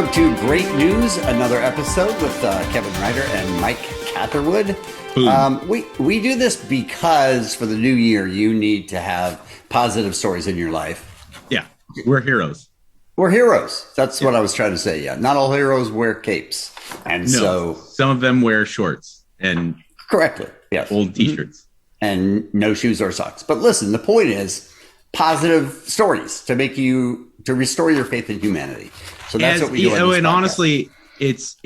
welcome to Great News, another episode with Kevin Ryder and Mike Catherwood. We do this because for the new year, you need to have positive stories in your life. Yeah, we're heroes. We're heroes. That's what I was trying to say. Yeah, not all heroes wear capes, and so some of them wear shorts and correctly, yes, old T-shirts and no shoes or socks. But listen, the point is positive stories to make you to restore your faith in humanity. So that's what we do. And honestly, it's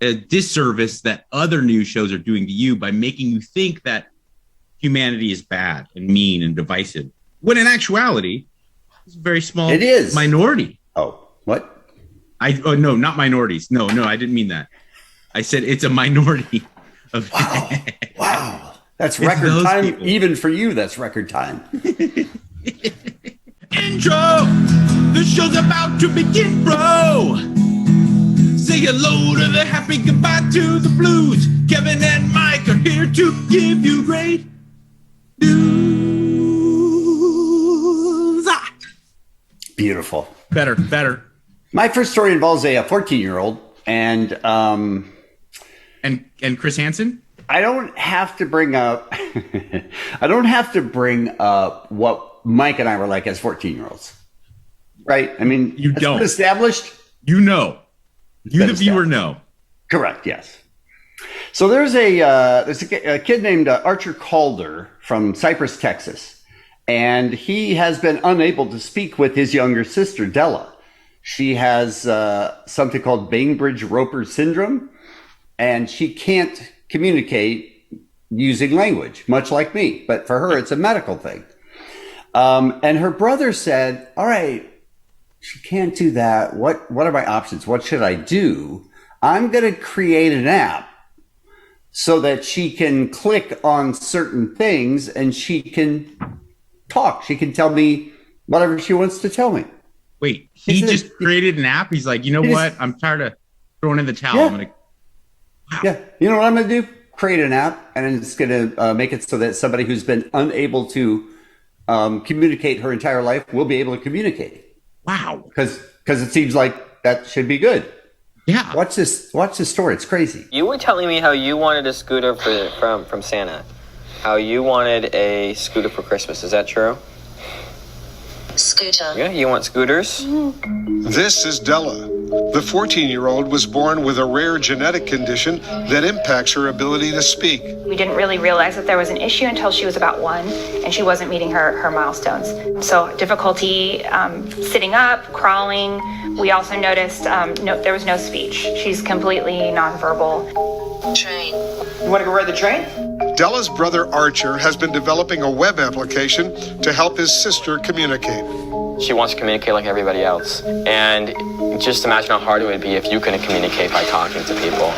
a disservice that other news shows are doing to you by making you think that humanity is bad and mean and divisive, when in actuality, it's a very small minority. Oh, what? No, not minorities. No, I didn't mean that. I said it's a minority of. Wow. That's record time. People. Even for you, that's record time. Intro. The show's about to begin, bro. Say hello to the happy, goodbye to the blues. Kevin and Mike are here to give you great news. Beautiful. Better. My first story involves a 14-year-old and Chris Hansen. I don't have to bring up what Mike and I were like as 14-year-olds. Right? I mean, you don't established. You know, you the viewer know. Correct. Yes. So there's a kid named Archer Calder from Cypress, Texas, and he has been unable to speak with his younger sister Della. She has something called Bainbridge-Roper syndrome, and she can't communicate using language, much like me. But for her, it's a medical thing. And her brother said, "All right, she can't do that. What are my options? What should I do? I'm going to create an app so that she can click on certain things and she can talk. She can tell me whatever she wants to tell me." Wait, he just created an app? He's like, you know what? I'm tired of throwing in the towel. Yeah. I'm gonna... Wow. Yeah. You know what I'm going to do? Create an app, and it's going to make it so that somebody who's been unable to communicate her entire life will be able to communicate. Wow. Because it seems like that should be good. Yeah. Watch this story. It's crazy. You were telling me how you wanted a scooter from Santa. How you wanted a scooter for Christmas. Is that true? Scooter. Yeah, you want scooters? This is Della. The 14-year-old was born with a rare genetic condition that impacts her ability to speak. We didn't really realize that there was an issue until she was about 1 and she wasn't meeting her milestones. So difficulty sitting up, crawling. We also noticed there was no speech. She's completely nonverbal. Train. You want to go ride the train? Della's brother Archer has been developing a web application to help his sister communicate. She wants to communicate like everybody else. And just imagine how hard it would be if you couldn't communicate by talking to people.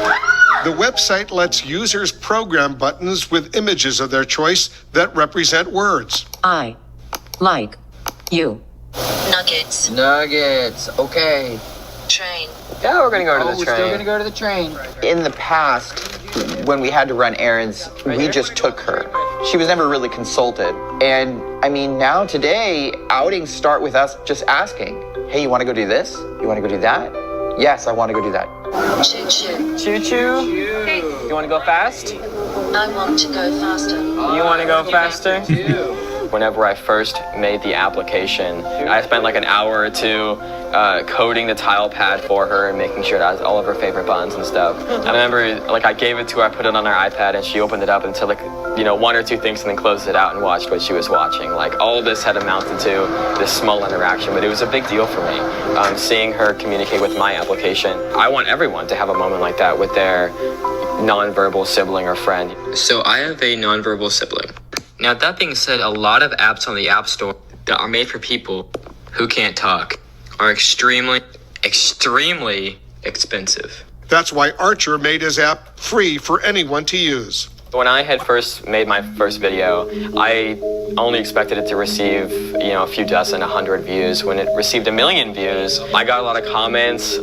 The website lets users program buttons with images of their choice that represent words. I like you. Nuggets. Okay. Train. Yeah, we're going to go to the train. We're still going to go to the train. In the past, when we had to run errands, we just took her. She was never really consulted. And I mean, now today, outings start with us just asking, hey, you want to go do this? You want to go do that? Yes, I want to go do that. Choo-choo. Choo-choo. Hey. You want to go fast? I want to go faster. You want to go faster? Whenever I first made the application, I spent like an hour or two coding the tile pad for her and making sure it has all of her favorite buttons and stuff. I remember like I gave it to her, I put it on her iPad, and she opened it up and said like, 1 or 2 things and then closed it out and watched what she was watching. Like all of this had amounted to this small interaction, but it was a big deal for me. Seeing her communicate with my application. I want everyone to have a moment like that with their nonverbal sibling or friend. So I have a nonverbal sibling. Now, that being said, a lot of apps on the App Store that are made for people who can't talk are extremely expensive. That's why Archer made his app free for anyone to use. When I had first made my first video, I only expected it to receive, a few dozen, 100 views. When it received 1 million views, I got a lot of comments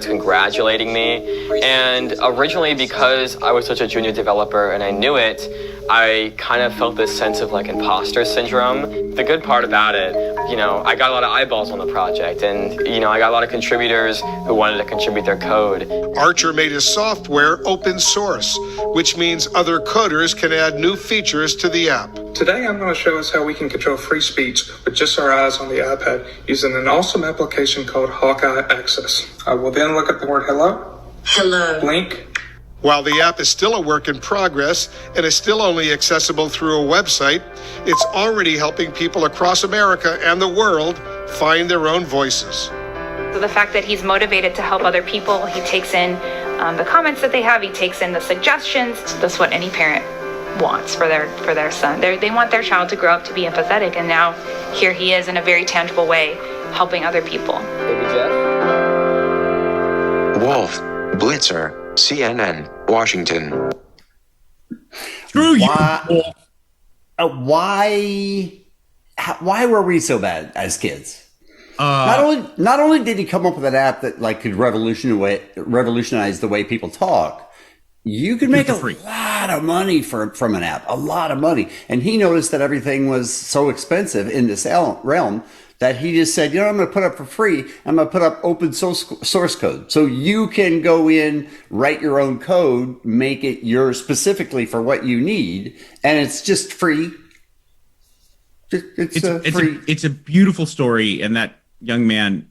congratulating me. And originally, because I was such a junior developer and I knew it, I kind of felt this sense of like imposter syndrome. The good part about it, I got a lot of eyeballs on the project, and I got a lot of contributors who wanted to contribute their code. Archer made his software open source, which means other coders can add new features to the app. Today I'm going to show us how we can control free speech with just our eyes on the iPad using an awesome application called Hawkeye Access. I will then look up the word hello, Hello. blink, While the app is still a work in progress and is still only accessible through a website, it's already helping people across America and the world find their own voices. So the fact that he's motivated to help other people, he takes in the comments that they have, he takes in the suggestions. That's what any parent wants for their son. They want their child to grow up to be empathetic, and now here he is in a very tangible way helping other people. Baby Jeff? Wolf, Blitzer, CNN, Washington. Screw you. Why were we so bad as kids? Not only did he come up with an app that like could revolutionize the way people talk, you could make a lot of money from an app, a lot of money. And he noticed that everything was so expensive in this realm that he just said, I'm going to put up for free. I'm going to put up open source code. So you can go in, write your own code, make it yours specifically for what you need. And it's just free. It's a beautiful story. And that young man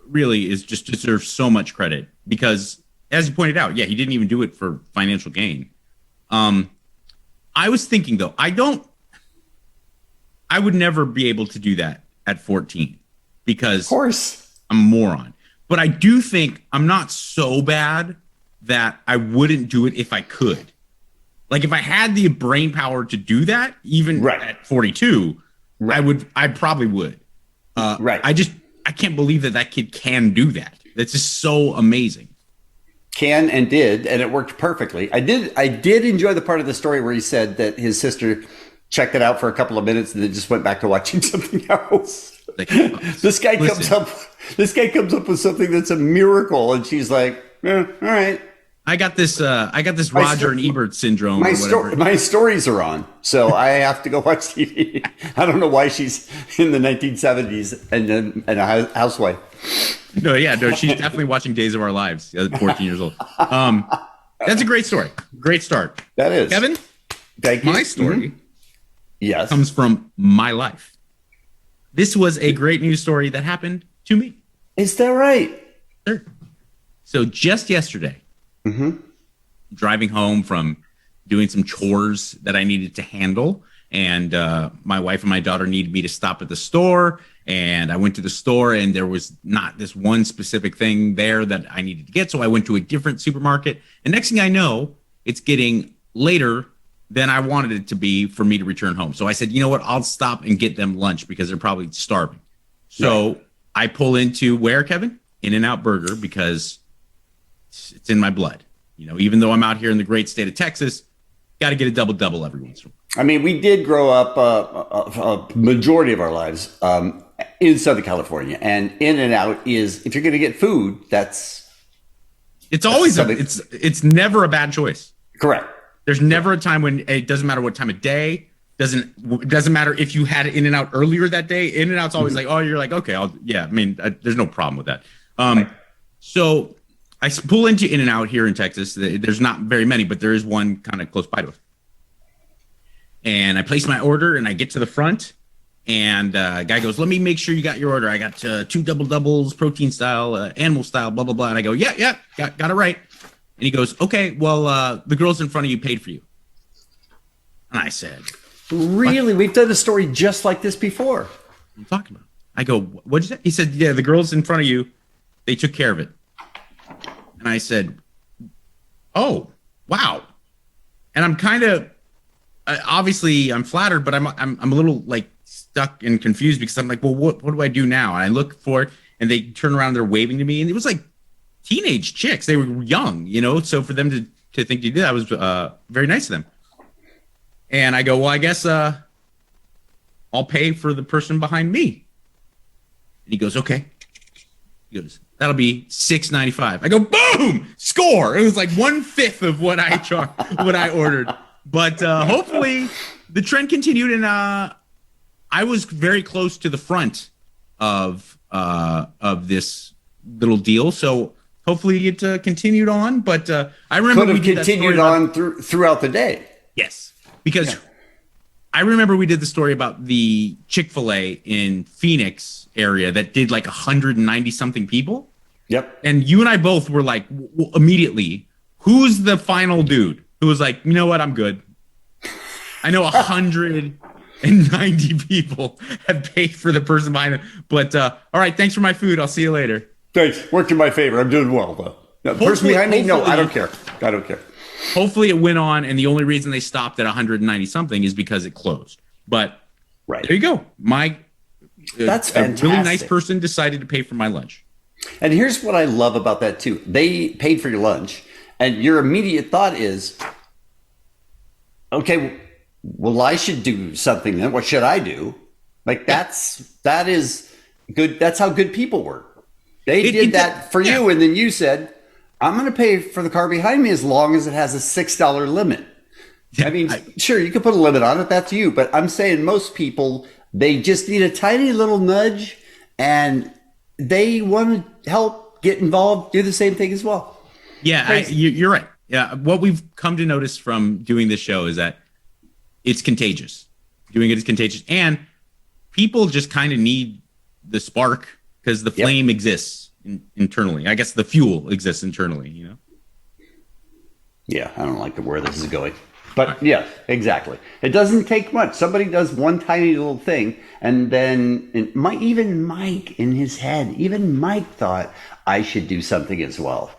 really deserves so much credit because, as you pointed out, he didn't even do it for financial gain. I was thinking though, I would never be able to do that at 14 because of course I'm a moron. But I do think I'm not so bad that I wouldn't do it if I could. Like if I had the brain power to do that, even at 42, I probably would. I can't believe that kid can do that. That's just so amazing. Can and did, and it worked perfectly. I did enjoy the part of the story where he said that his sister checked it out for a couple of minutes and then just went back to watching something else. This guy comes up with something that's a miracle, and she's like, all right. I got this Roger and Ebert syndrome. My stories are on, so I have to go watch TV. I don't know why she's in the 1970s and a housewife. No, she's definitely watching Days of Our Lives at 14 years old. That's a great story. Great start. That is. Kevin, thank you. My story yes, comes from my life. This was a great news story that happened to me. Is that right? Sure. So just yesterday, driving home from doing some chores that I needed to handle, and my wife and my daughter needed me to stop at the store, and I went to the store, and there was not this one specific thing there that I needed to get, so I went to a different supermarket, and next thing I know, it's getting later than I wanted it to be for me to return home. So I said, you know what, I'll stop and get them lunch because they're probably starving. So I pull into where, Kevin? In-N-Out Burger, because it's in my blood. Even though I'm out here in the great state of Texas, got to get a double-double every once in a while. I mean, we did grow up a majority of our lives in Southern California, and In-N-Out is, if you're going to get food, it's never a bad choice. Correct. There's never a time when it doesn't matter what time of day. Doesn't matter if you had In-N-Out earlier that day. In-N-Out's always like, oh, you're like, okay, there's no problem with that. So I pull into In-N-Out here in Texas. There's not very many, but there is one kind of close by to us. And I place my order, and I get to the front, and guy goes, let me make sure you got your order. I got 2 double doubles, protein style, animal style, blah, blah, blah. And I go, yeah, got it right. And he goes, okay, well, the girls in front of you paid for you. And I said, really? What? We've done a story just like this before. What are you talking about? I go, what'd you say? He said, yeah, the girls in front of you, they took care of it. And I said, oh, wow. And I'm kind of, obviously I'm flattered, but I'm a little like stuck and confused because I'm like, well, what do I do now? And I look for it, and they turn around, they're waving to me, and it was like teenage chicks. They were young, so for them to think you did, I was very nice to them. And I go, well, I guess I'll pay for the person behind me. And he goes, okay. He goes, that'll be $6.95. I go, boom, score. It was like 1/5 of what I ordered. But hopefully the trend continued, and I was very close to the front of this little deal. So hopefully it continued on. But I remember could have continued on throughout the day. Yes, because I remember we did the story about the Chick-fil-A in Phoenix area that did like 190 something people. Yep. And you and I both were like immediately, who's the final dude who was like, you know what, I'm good. I know 190 people have paid for the person behind it, but all right, thanks for my food. I'll see you later. Thanks. Worked in my favor. I'm doing well though. The person behind me, no, I don't care. I don't care. Hopefully it went on, and the only reason they stopped at 190 something is because it closed. But there you go. That's fantastic. A really nice person decided to pay for my lunch. And here's what I love about that too. They paid for your lunch, and your immediate thought is, okay, well, I should do something then. What should I do? Like that is good. That's how good people work. They did that for you, and then you said, I'm going to pay for the car behind me as long as it has a $6 limit. I mean, sure, you could put a limit on it. That's you. But I'm saying most people, they just need a tiny little nudge, and they want to help, get involved, do the same thing as well. Yeah, you're right. Yeah, what we've come to notice from doing this show is that it's contagious. Doing it is contagious. And people just kind of need the spark because the flame exists internally. I guess the fuel exists internally, you know? Yeah, I don't like where this is going. But yeah, exactly. It doesn't take much. Somebody does one tiny little thing, and then even Mike in his head, even Mike thought, I should do something as well.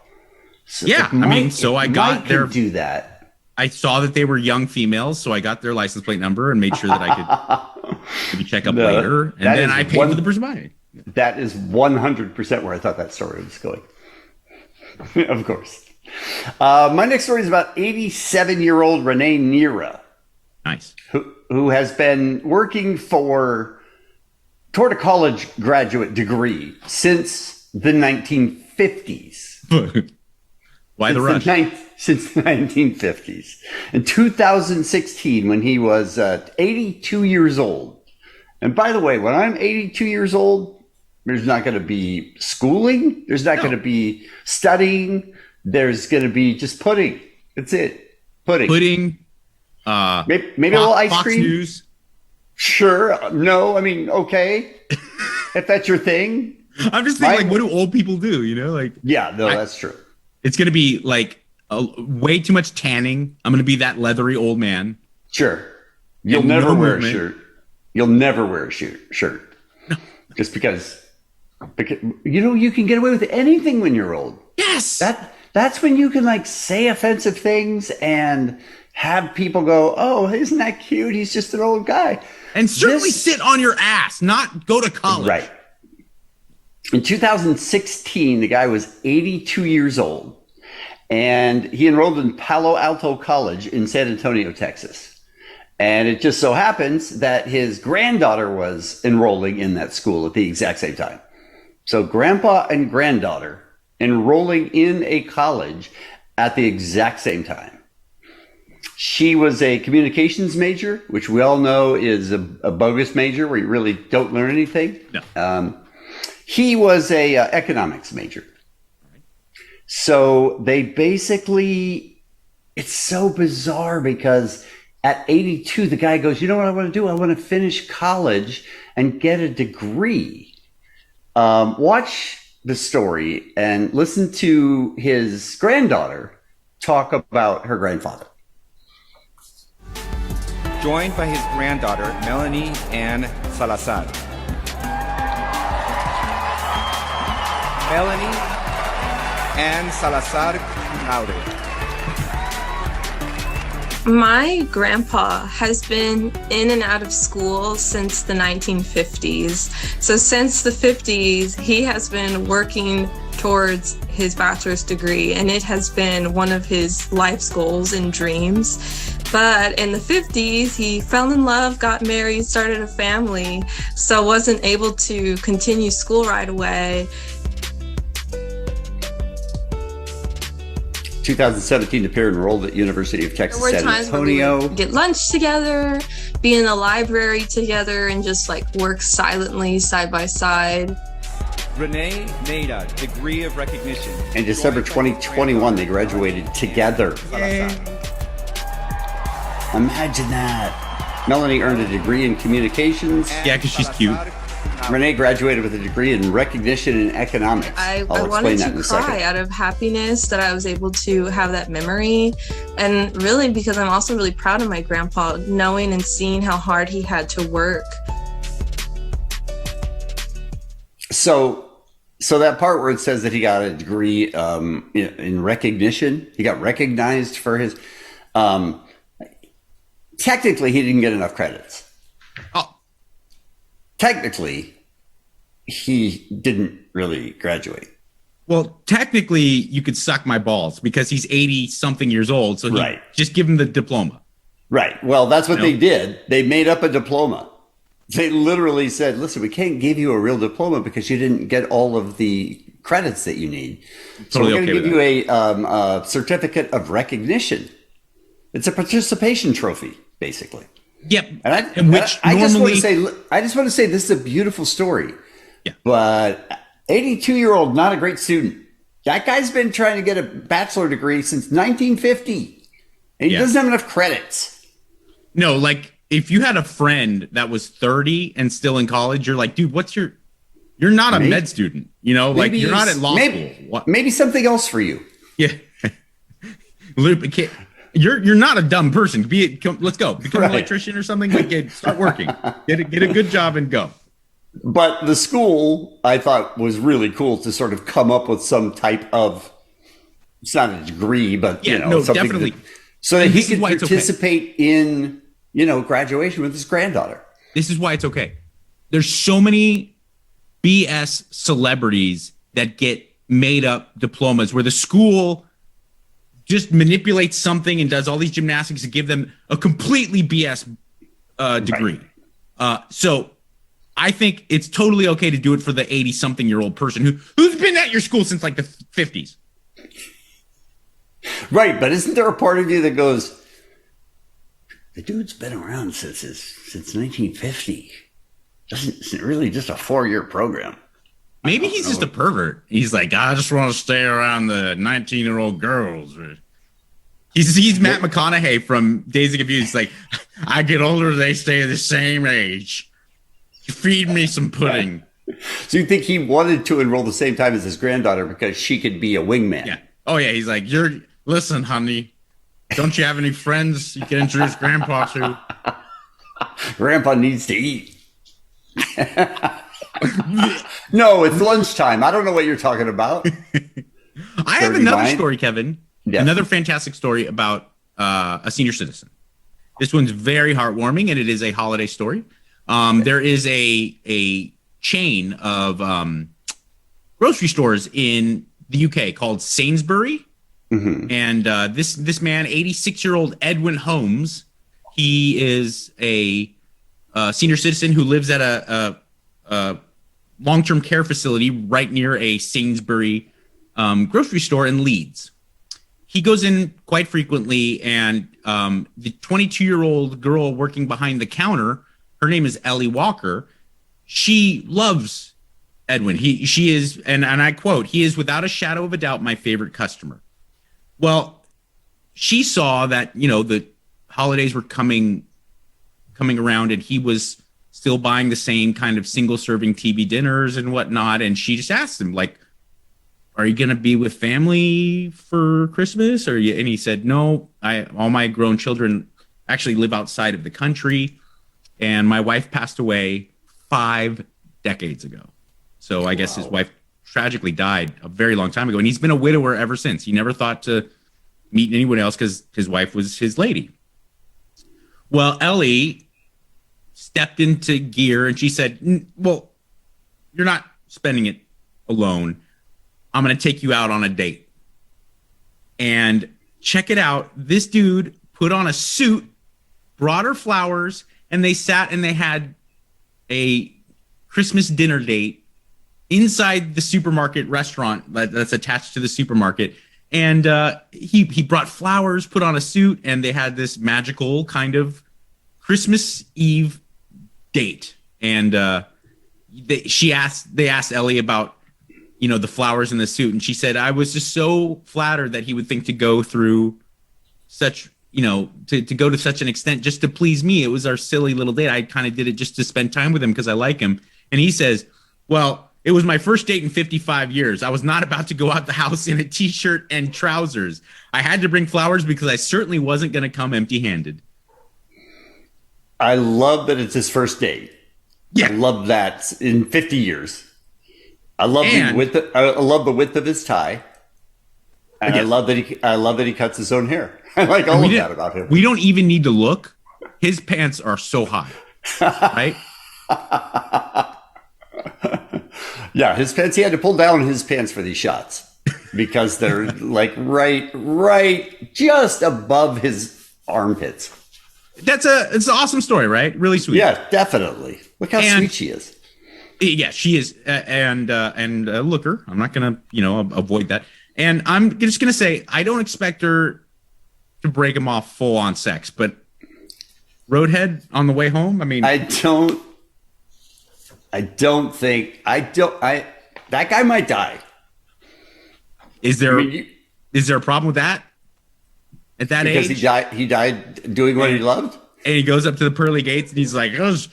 So yeah, I got their do that. I saw that they were young females, so I got their license plate number and made sure that I could maybe check up later, and then I paid for the person behind me. That is 100% where I thought that story was going. Of course. My next story is about 87-year-old Renee Nira. Nice. Who has been working toward a college graduate degree since the 1950s. Why the rush? Since the 1950s. In 2016, when he was 82 years old. And by the way, when I'm 82 years old, there's not going to be schooling. There's not going to be studying. There's going to be just pudding. That's it. Pudding. Pudding. Maybe a little ice Fox cream. News. Sure. No, I mean, okay. If that's your thing. I'm just thinking, like, what do old people do? You know, like. Yeah, no, that's true. It's going to be like way too much tanning. I'm going to be that leathery old man. Sure. You'll never wear a shirt. You'll never wear a shirt. No. Just because, you know, you can get away with anything when you're old. Yes. That's when you can like say offensive things and have people go, oh, isn't that cute? He's just an old guy. And certainly sit on your ass, not go to college. Right. In 2016, the guy was 82 years old, and he enrolled in Palo Alto College in San Antonio, Texas. And it just so happens that his granddaughter was enrolling in that school at the exact same time. So grandpa and granddaughter enrolling in a college at the exact same time. She was a communications major, which we all know is a bogus major where you really don't learn anything. No. He was a economics major. So they basically, it's so bizarre because at 82, the guy goes, you know what I want to do? I want to finish college and get a degree. Watch the story and listen to his granddaughter talk about her grandfather. Joined by his granddaughter, Melanie Ann Salazar. Melanie Ann Salazar Laude. My grandpa has been in and out of school since the 1950s. So since the 50s, he has been working towards his bachelor's degree, and it has been one of his life's goals and dreams. But in the 50s, he fell in love, got married, started a family, so wasn't able to continue school right away. 2017, the pair enrolled at University of Texas There were San times when we Antonio. would get lunch together, be in the library together, and just like work silently side by side. Renee Maida, degree of recognition. In December 2021, they graduated together. Imagine that. Melanie earned a degree in communications. Yeah, because she's cute. Renee graduated with a degree in recognition in economics. I I'll wanted explain that in to a cry second. out of happiness that I was able to have that memory. And really, because I'm also really proud of my grandpa, knowing and seeing how hard he had to work. So that part where it says that he got a degree in recognition, he got recognized for his. Technically, he didn't get enough credits. Oh, technically, he didn't really graduate. well, technically, you could suck my balls because he's 80 something years old. So Right. just give him the diploma. Right. Well, that's what No. they did. They made up a diploma. They literally said, listen, we can't give you a real diploma because you didn't get all of the credits that you need. So Totally we're going okay to give with you a certificate of recognition. It's a participation trophy, basically. Yep. And I just want to say this is a beautiful story. Yeah. But 82-year-old, not a great student. That guy's been trying to get a bachelor degree since 1950. And he Yeah. doesn't have enough credits. No, like if you had a friend that was 30 and still in college, you're like, dude, you're not a Maybe- med student, you know, like maybe you're not at law maybe, school. What? Maybe something else for you. Yeah. You're not a dumb person. Let's go. Become an Right. electrician or something. Like start working. Get a good job and go. But the school, I thought, was really cool to sort of come up with some type of, it's not a degree, but, Yeah, you know, no, something definitely. so that And he this is could why it's okay. participate in, graduation with his granddaughter. This is why it's okay. There's so many BS celebrities that get made up diplomas where the school just manipulates something and does all these gymnastics to give them a completely BS degree. So I think it's totally okay to do it for the 80-something-year-old person who's been at your school since like the 50s. Right, but isn't there a part of you that goes, the dude's been around since 1950. It's really just a 4-year program. Maybe he's just a pervert. He's like, I just want to stay around the 19-year-old girls. He's Matt McConaughey from Days of Confused. He's like, I get older, they stay the same age. Feed me some pudding. So you think he wanted to enroll the same time as his granddaughter because she could be a wingman? Yeah. Oh, yeah. He's like, listen, honey, don't you have any friends you can introduce Grandpa to? Grandpa needs to eat. No, it's lunchtime. I don't know what you're talking about. I have Dirty another mind. story, Kevin. Yes. Another fantastic story about a senior citizen. This one's very heartwarming, and it is a holiday story. There is a chain of grocery stores in the UK called Sainsbury. Mm-hmm. And this man, 86-year-old Edwin Holmes, he is a senior citizen who lives at a long-term care facility right near a Sainsbury grocery store in Leeds. He goes in quite frequently, and the 22-year-old girl working behind the counter, her name is Ellie Walker. She loves Edwin. She is, and I quote, he is without a shadow of a doubt my favorite customer. Well, she saw that, the holidays were coming around, and he was still buying the same kind of single-serving TV dinners and whatnot. And she just asked him, like, are you going to be with family for Christmas? And he said, no, all my grown children actually live outside of the country. And my wife passed away 5 decades ago. So I guess his wife tragically died a very long time ago. And he's been a widower ever since. He never thought to meet anyone else because his wife was his lady. Well, Ellie stepped into gear and she said, well, you're not spending it alone. I'm going to take you out on a date. And check it out. This dude put on a suit, brought her flowers, and they sat and they had a Christmas dinner date inside the supermarket restaurant that's attached to the supermarket. And he brought flowers, put on a suit, and they had this magical kind of Christmas Eve date. And they asked Ellie about, the flowers in the suit, and she said, I was just so flattered that he would think to go through such, to go to such an extent just to please me. It was our silly little date. I kind of did it just to spend time with him because I like him. And he says, well, it was my first date in 55 years. I was not about to go out the house in a t-shirt and trousers. I had to bring flowers because I certainly wasn't going to come empty-handed. I love that it's his first date. Yeah. I love that in 50 years. I love the width of his tie. And I love that he cuts his own hair. I like all of that about him. We don't even need to look. His pants are so high. Right? Yeah, his pants, he had to pull down his pants for these shots because they're like right just above his armpits. It's an awesome story, right? Really sweet. Yeah, definitely. Look how sweet she is. Yeah, she is. And look her. I'm not going to, avoid that. And I'm just going to say, I don't expect her to break him off full on sex, but Roadhead on the way home. I mean, that guy might die. Is there a problem with that? At that age? Because he died doing what he loved? And he goes up to the pearly gates and he's like, I was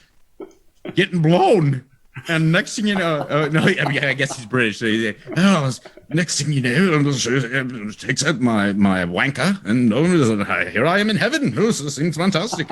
getting blown. And next thing you know, I guess he's British. So he's like, next thing you know, takes out my wanker, and here I am in heaven. Oh, this seems fantastic.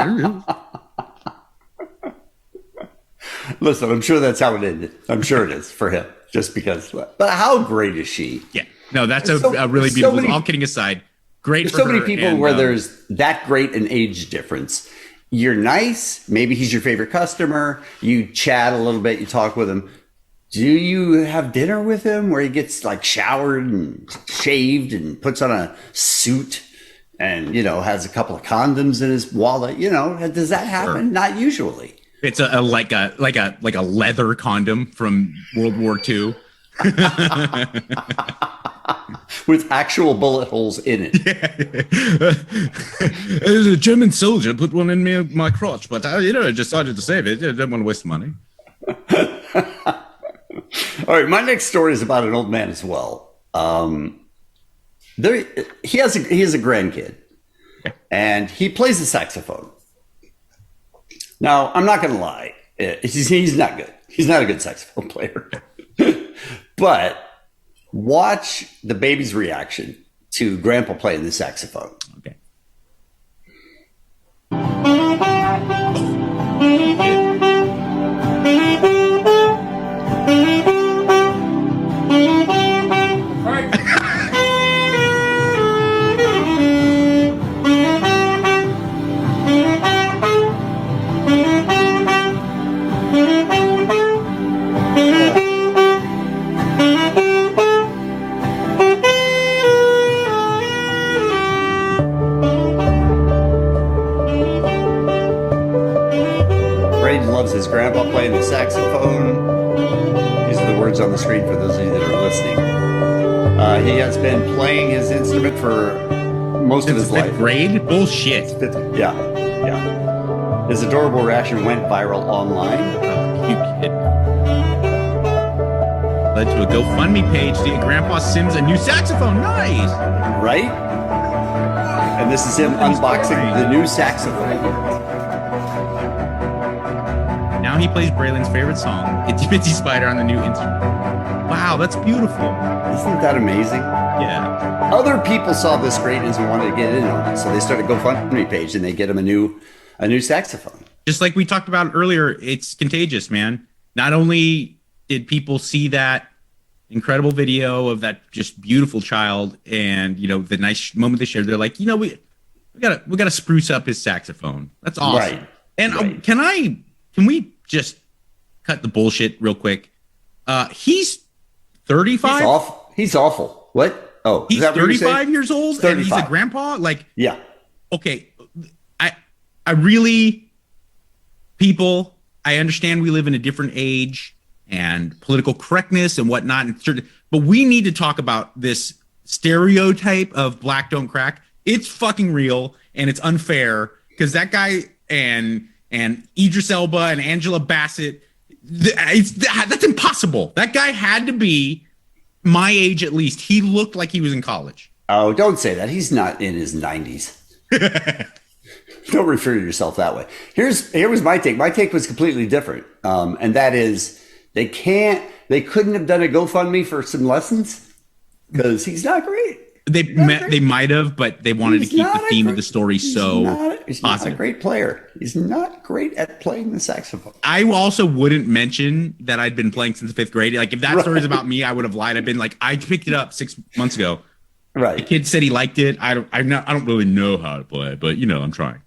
Listen, I'm sure that's how it ended. I'm sure it is for him, just because. But how great is she? Yeah, no, that's a really beautiful. All kidding aside, great. There's so many people where there's that great an age difference. You're nice. Maybe he's your favorite customer. You chat a little bit. You talk with him. Do you have dinner with him where he gets like showered and shaved and puts on a suit and, has a couple of condoms in his wallet? Does that happen? Sure. Not usually. It's like a leather condom from World War II. With actual bullet holes in it. A German soldier put one in my crotch, but I decided to save it. I didn't want to waste money. All right, my next story is about an old man as well. He has a grandkid, and he plays the saxophone. Now, I'm not going to lie. He's not good. He's not a good saxophone player. But watch the baby's reaction to Grandpa playing the saxophone. Okay. His grandpa playing the saxophone. These are the words on the screen for those of you that are listening. He has been playing his instrument for most of his life. Grade? Bullshit. Yeah. His adorable reaction went viral online. Oh, you kidding? Led to a GoFundMe page to get Grandpa Sims a new saxophone. Nice. Right? And this is him unboxing the new saxophone. Now he plays Braylon's favorite song, Itsy Bitsy Spider, on the new instrument. Wow, that's beautiful. Isn't that amazing? Yeah. Other people saw this greatness and wanted to get in on it, so they started a GoFundMe page and they get him a new saxophone. Just like we talked about earlier, it's contagious, man. Not only did people see that incredible video of that just beautiful child and the nice moment they shared, they're like, we gotta spruce up his saxophone. That's awesome. Right. And can we just cut the bullshit real quick? He's 35. He's awful. What? Oh, he's 35 years old 35. And he's a grandpa. Like, yeah. Okay. I really, people, I understand we live in a different age and political correctness and whatnot, but we need to talk about this stereotype of black don't crack, it's fucking real and it's unfair because that guy and Idris Elba and Angela Bassett, that's impossible. That guy had to be my age at least. He looked like he was in college. Oh, don't say that. He's not in his 90s. Don't refer to yourself that way. Here was my take. My take was completely different. And that is they couldn't have done a GoFundMe for some lessons because he's not great. They might have, but they wanted to keep the theme of the story he's not positive. A great player. He's not great at playing the saxophone. I also wouldn't mention that I'd been playing since the 5th grade. Like if that story is about me, I would have lied. I've been like, I picked it up 6 months ago. Right. The kid said he liked it. I don't really know how to play, but I'm trying.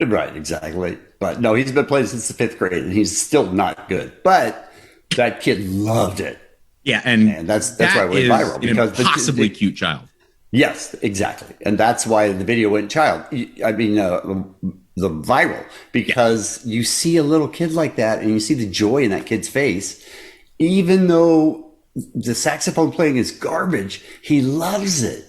Right, exactly. But no, he's been playing since the 5th grade, and he's still not good. But that kid loved it. Yeah, and that's why it went viral. Because an impossibly cute child. Yes, exactly, and that's why the video went the viral, because you see a little kid like that, and you see the joy in that kid's face, even though the saxophone playing is garbage, he loves it.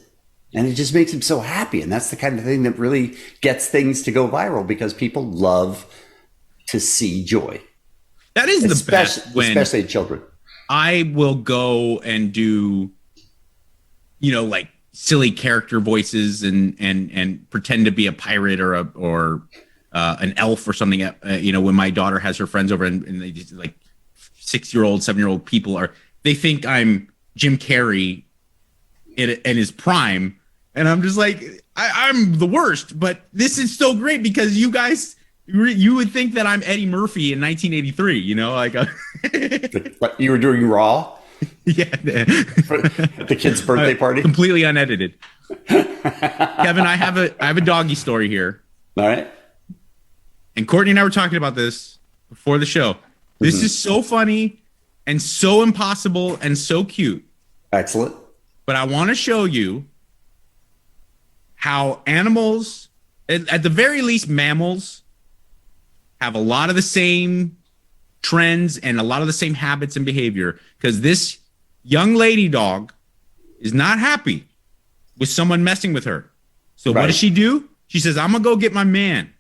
And it just makes him so happy. And that's the kind of thing that really gets things to go viral because people love to see joy. That is the best, especially children. I will go and do, like silly character voices and pretend to be a pirate or an elf or something. When my daughter has her friends over and they just like 6-year-old, 7-year-old people they think I'm Jim Carrey in his prime. And I'm just like, I'm the worst, but this is so great because you guys, you would think that I'm Eddie Murphy in 1983, Like you were doing Raw? Yeah. At the kid's birthday party? Completely unedited. Kevin, I have a doggy story here. All right. And Courtney and I were talking about this before the show. This is so funny and so impossible and so cute. Excellent. But I want to show you how animals, at the very least mammals, have a lot of the same trends and a lot of the same habits and behavior. Because this young lady dog is not happy with someone messing with her. So What does she do? She says, I'm going to go get my man.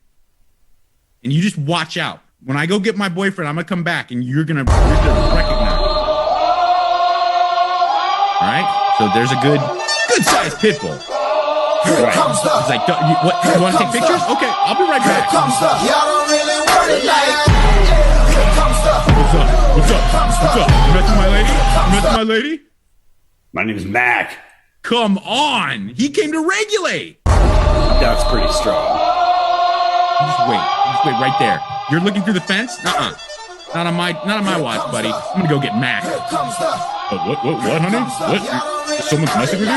And you just watch out. When I go get my boyfriend, I'm going to come back and you're going to recognize. All right? So there's a good-sized pit bull. Right. He's like, you want to take pictures? Okay, I'll be right back. What's up? You met my lady? My name is Mac. Come on. He came to regulate. That's pretty strong. Just wait right there. You're looking through the fence? Not on my watch, buddy. I'm gonna go get Mac. What, honey? What? Someone's messing with you?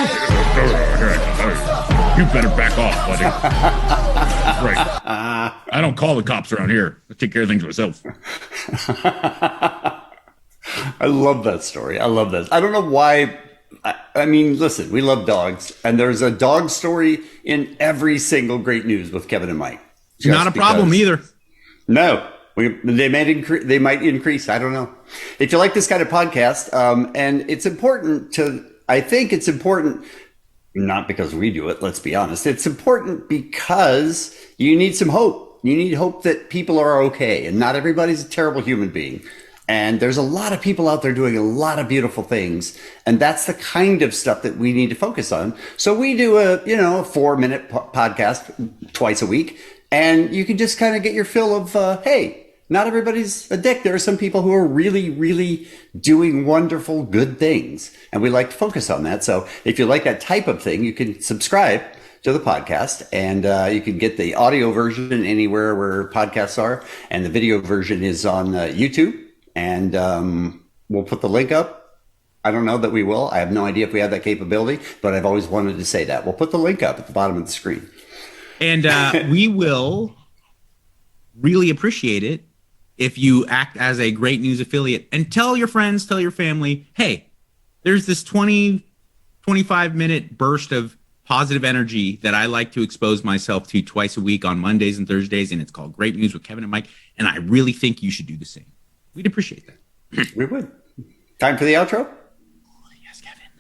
You better back off, buddy. Right. I don't call the cops around here. I take care of things myself. I love that story. I love that. I don't know why. I mean, listen, we love dogs, and there's a dog story in every single Great News with Kevin and Mike. Not a problem either. No. They might increase. I don't know. If you like this kind of podcast, and it's important I think it's important, not because we do it, let's be honest. It's important because you need some hope. You need hope that people are okay, and not everybody's a terrible human being. And there's a lot of people out there doing a lot of beautiful things. And that's the kind of stuff that we need to focus on. So we do a 4-minute podcast twice a week. And you can just kind of get your fill of, hey, not everybody's a dick. There are some people who are really, really doing wonderful, good things. And we like to focus on that. So if you like that type of thing, you can subscribe to the podcast, and you can get the audio version anywhere where podcasts are. And the video version is on YouTube. And we'll put the link up. I don't know that we will. I have no idea if we have that capability, but I've always wanted to say that. We'll put the link up at the bottom of the screen. And we will really appreciate it if you act as a Great News affiliate and tell your friends, tell your family, hey, there's this 25-minute burst of positive energy that I like to expose myself to twice a week on Mondays and Thursdays, and it's called Great News with Kevin and Mike, and I really think you should do the same. We'd appreciate that. We would. Time for the outro? Yes, Kevin.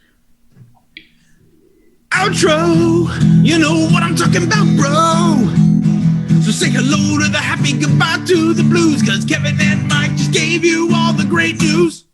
outro. You know what I'm talking about, bro. So say hello to the happy, goodbye to the blues, cause Kevin and Mike just gave you all the great news.